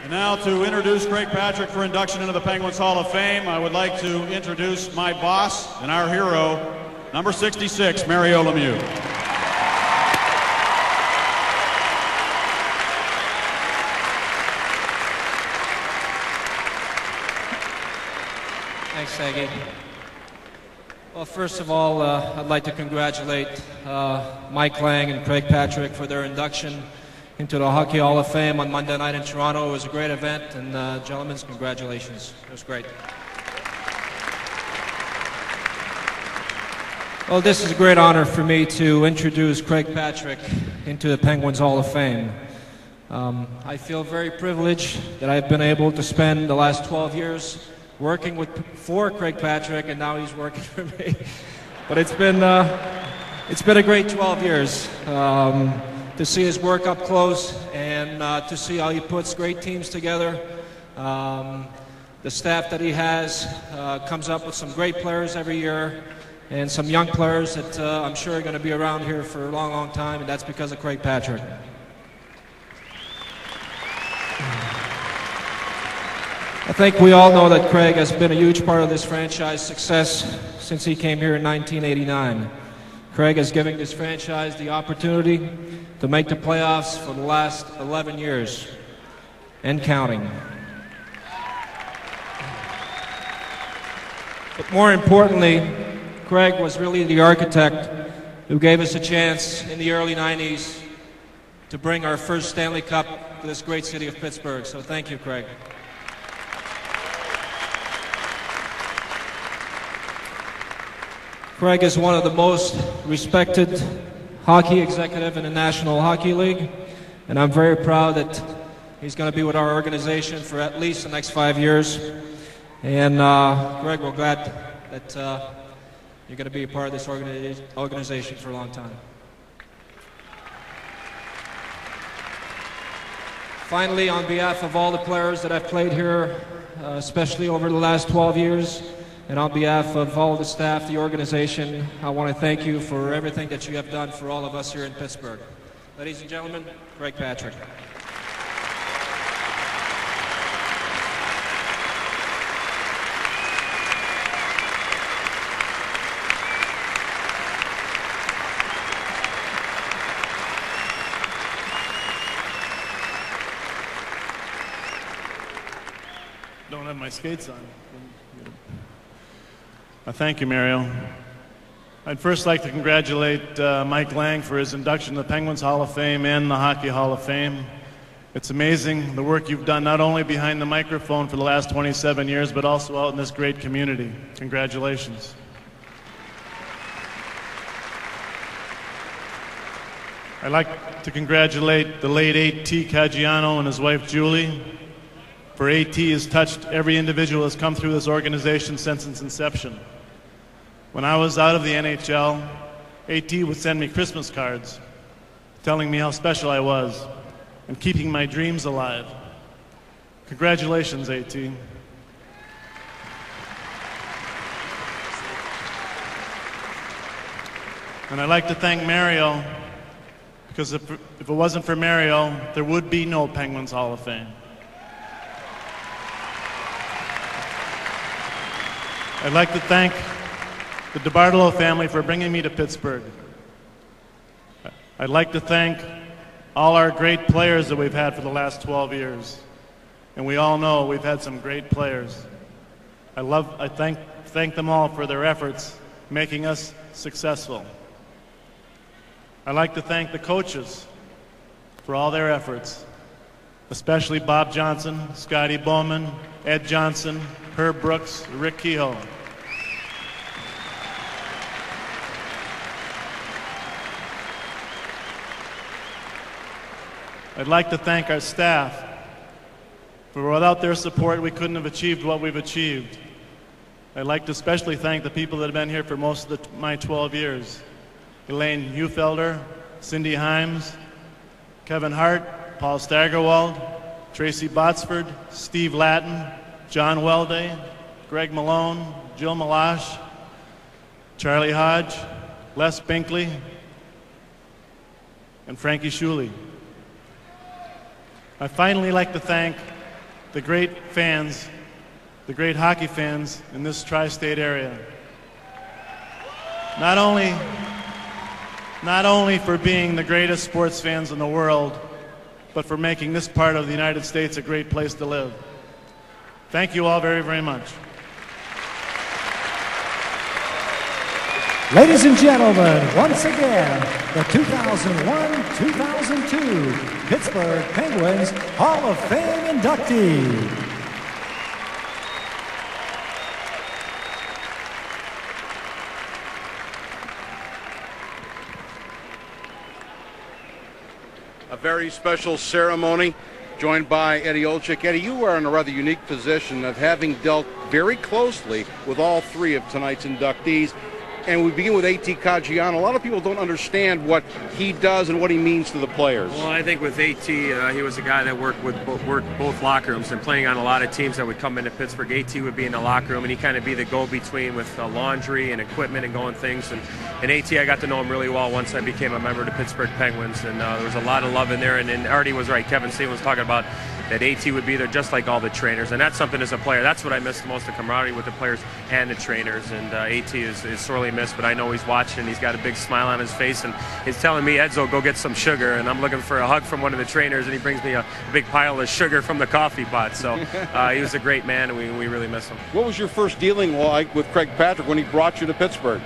And now to introduce Craig Patrick for induction into the Penguins Hall of Fame, I would like to introduce my boss and our hero, number 66, Mario Lemieux. Thanks, Aggie. Well, first of all, I'd like to congratulate Mike Lang and Craig Patrick for their induction into the Hockey Hall of Fame on Monday night in Toronto. It was a great event, and gentlemen, congratulations. It was great. Well, this is a great honor for me to introduce Craig Patrick into the Penguins Hall of Fame. I feel very privileged that I've been able to spend the last 12 years working for Craig Patrick, and now he's working for me. But it's been a great 12 years. To see his work up close and to see how he puts great teams together. The staff that he has comes up with some great players every year and some young players that I'm sure are going to be around here for a long, long time, and that's because of Craig Patrick. I think we all know that Craig has been a huge part of this franchise's success since he came here in 1989. Craig is giving this franchise the opportunity to make the playoffs for the last 11 years and counting. But more importantly, Craig was really the architect who gave us a chance in the early 90s to bring our first Stanley Cup to this great city of Pittsburgh. So thank you, Craig. Craig is one of the most respected hockey executive in the National Hockey League, and I'm very proud that he's going to be with our organization for at least the next 5 years. And Craig, we're glad that you're going to be a part of this organization for a long time. Finally, on behalf of all the players that I've played here, especially over the last 12 years, and on behalf of all the staff, the organization, I want to thank you for everything that you have done for all of us here in Pittsburgh. Ladies and gentlemen, Craig Patrick. Don't have my skates on. Thank you, Mario. I'd first like to congratulate Mike Lang for his induction to the Penguins Hall of Fame and the Hockey Hall of Fame. It's amazing the work you've done not only behind the microphone for the last 27 years, but also out in this great community. Congratulations. I'd like to congratulate the late A.T. Caggiano and his wife Julie. For A.T. has touched every individual that's come through this organization since its inception. When I was out of the NHL, A.T. would send me Christmas cards telling me how special I was and keeping my dreams alive. Congratulations, A.T. And I'd like to thank Mario, because if it wasn't for Mario, there would be no Penguins Hall of Fame. I'd like to thank the DeBartolo family for bringing me to Pittsburgh. I'd like to thank all our great players that we've had for the last 12 years. And we all know we've had some great players. I thank them all for their efforts making us successful. I'd like to thank the coaches for all their efforts, especially Bob Johnson, Scotty Bowman, Ed Johnson, Herb Brooks, Rick Kehoe. I'd like to thank our staff, for without their support we couldn't have achieved what we've achieved. I'd like to especially thank the people that have been here for most of my 12 years. Elaine Heufelder, Cindy Himes, Kevin Hart, Paul Steigerwald, Tracy Botsford, Steve Lattin, John Welday, Greg Malone, Jill Malash, Charlie Hodge, Les Binkley, and Frankie Shuley. I'd finally like to thank the great fans, the great hockey fans in this tri-state area. Not only for being the greatest sports fans in the world, but for making this part of the United States a great place to live. Thank you all very, very much. Ladies and gentlemen, once again, the 2001-2002 Pittsburgh Penguins Hall of Fame inductee. A very special ceremony, joined by Eddie Olczyk. Eddie, you are in a rather unique position of having dealt very closely with all three of tonight's inductees. And we begin with A.T. Caggiano. A lot of people don't understand what he does and what he means to the players. Well, I think with A.T., he was a guy that worked both locker rooms and playing on a lot of teams that would come into Pittsburgh. A.T. would be in the locker room, and he kind of be the go-between with laundry and equipment and going things. And A.T., I got to know him really well once I became a member of the Pittsburgh Penguins, and there was a lot of love in there. And Artie was right. Kevin Steen was talking about that A.T. would be there just like all the trainers, and that's something as a player. That's what I miss the most, the camaraderie with the players and the trainers. And A.T. is sorely missed, but I know he's watching, and he's got a big smile on his face, and he's telling me, Edzo, go get some sugar, and I'm looking for a hug from one of the trainers, and he brings me a big pile of sugar from the coffee pot. So he was a great man, and we really miss him. What was your first dealing like with Craig Patrick when he brought you to Pittsburgh?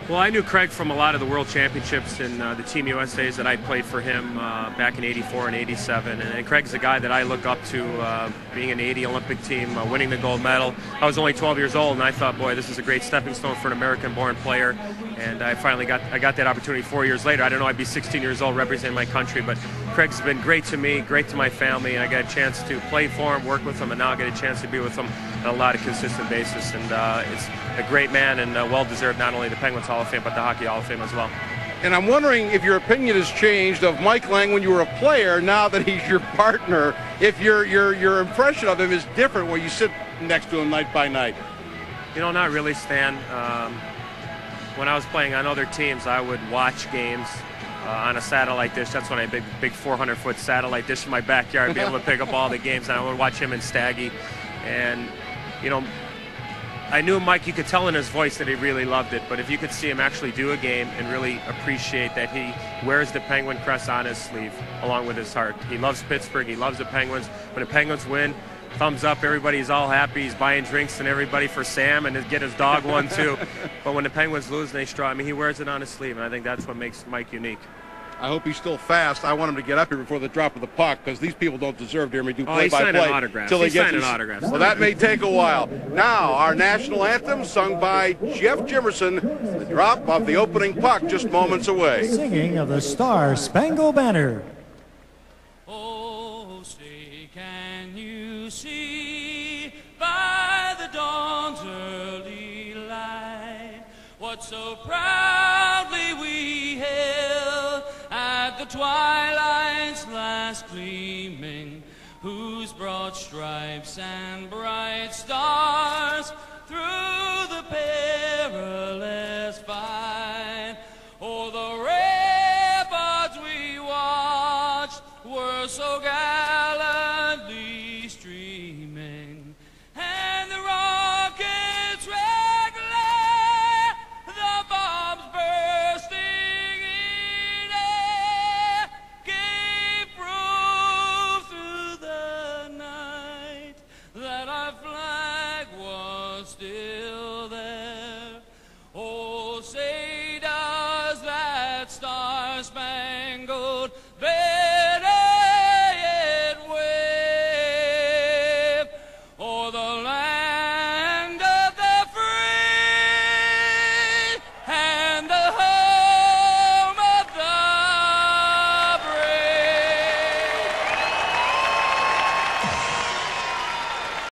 Well, I knew Craig from a lot of the World Championships and the Team USA's that I played for him back in '84 and '87. And Craig's a guy that I look up to, being in the '80 Olympic team, winning the gold medal. I was only 12 years old, and I thought, boy, this is a great stepping stone for an American-born player. And I finally got that opportunity 4 years later. I don't know, I'd be 16 years old representing my country, but Craig's been great to me, great to my family, and I got a chance to play for him, work with him, and now I get a chance to be with him on a lot of consistent basis. And it's a great man and well-deserved, not only the Penguins Hall of Fame, but the Hockey Hall of Fame as well. And I'm wondering if your opinion has changed of Mike Lang when you were a player, now that he's your partner, if your impression of him is different when you sit next to him night by night. You know, not really, Stan. When I was playing on other teams, I would watch games on a satellite dish. That's when I had a big 400-foot satellite dish in my backyard, be able to pick up all the games, and I would watch him and Staggy. And, you know, I knew Mike, you could tell in his voice that he really loved it, but if you could see him actually do a game and really appreciate that he wears the Penguin crest on his sleeve along with his heart. He loves Pittsburgh, he loves the Penguins. When the Penguins win, thumbs up, everybody's all happy. He's buying drinks and everybody for Sam and get his dog one too. But when the Penguins lose and they straw, I mean, he wears it on his sleeve, and I think that's what makes Mike unique. I hope he's still fast. I want him to get up here before the drop of the puck, because these people don't deserve to hear me do play-by-play until he gets his autographs. Well, that may take a while. Now, our national anthem, sung by Jeff Jimerson. The drop of the opening puck just moments away. Singing of the Star-Spangled Banner. Oh, say, can you see by the dawn's early light what so proudly we hailed at the twilight's last gleaming, whose broad stripes and bright stars through the perilous fight o'er the ramparts we watched were so gallantly streaming, and the rockets regular, the bombs bursting in air, gave proof through the night that our flag was still there. Oh, say